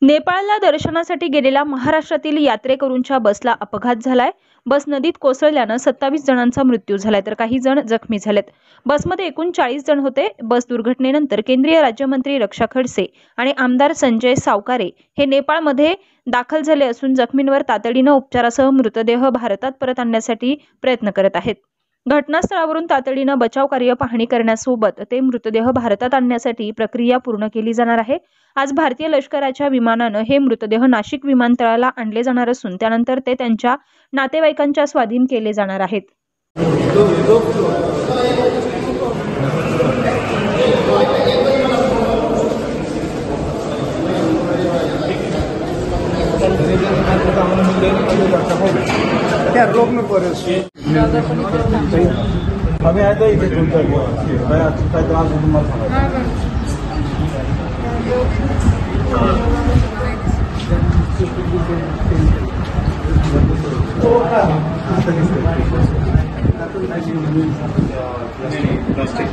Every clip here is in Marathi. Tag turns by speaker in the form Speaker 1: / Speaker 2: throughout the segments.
Speaker 1: नेपाळला दर्शनासाठी गेलेल्या महाराष्ट्रातील यात्रेकरूंच्या बसला अपघात झालाय। बस नदीत कोसळल्याने 27 जणांचा मृत्यू झालाय तर काही जण जखमी झालेत। बसमध्ये एकूण 40 जण होते। बस दुर्घटनेनंतर केंद्रीय राज्यमंत्री रक्षा खडसे आणि आमदार संजय सावकारे हे नेपाळमध्ये दाखल झाले असून जखमींवर तातडीने उपचारासह मृतदेह भारतात परत आणण्यासाठी प्रयत्न करत आहेत। घटनास्थळावरून तातडीने बचाव कार्य पाहणी करण्यासोबत ते मृतदेह भारतात आणण्यासाठी प्रक्रिया पूर्ण केली जाणार आहे। आज भारतीय लष्कराच्या विमानाने हे मृतदेह नाशिक विमानतळाला आणले जाणार असून त्यानंतर ते त्यांच्या नातेवाईकांच्या स्वाधीन केले जाणार आहेत।
Speaker 2: हमें आया था इसे ढूंढता मैं अच्छा इतना मत प्लास्टिक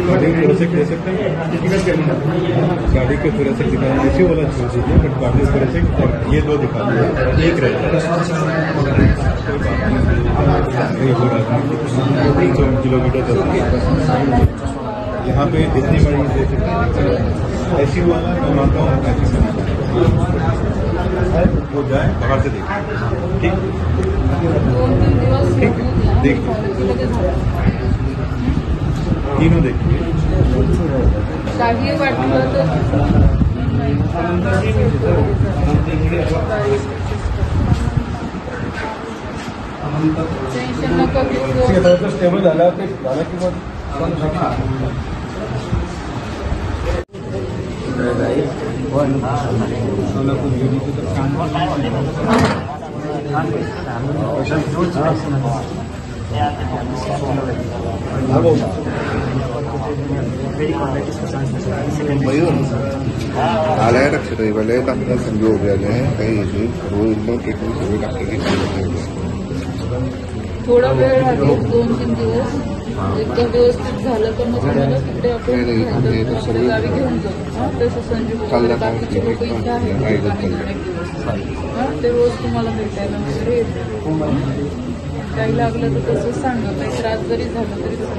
Speaker 2: गाड़ी को थोड़ा सा दे सकते हैं, गाड़ी को थोड़ा सा दिखाना ऐसे वाला छोड़ दीजिए, बट गाड़ी थोड़ा से ये दो दिखा दीजिए, एक रहता है 300 किलोमीटर यहाँ पे जितनी बड़ी दे सकते हैं। ऐसी वाला मैं मानता हूँ वो जाए बाहर से देखें, ठीक ठीक देखिए तीनों देखिए स्टेबल झाला की
Speaker 3: आलाय लक्षात वलय आपल्याला संधी उभे आले काही रोज मग एकूण सगळे टाकले
Speaker 4: थोडा वेळ लागेल 2-3 दिवस एकदा व्यवस्थित झालं तर मग तुम्हाला तिकडे आपण गावी घेऊन जाऊ। तसं संजीव वगैरे बाकीचे लोक इथे आहेत ते रोज तुम्हाला भेटायला वगैरे येते। काही लागलं तर तसं सांगा, काही त्रास जरी झाला तरी सांगा।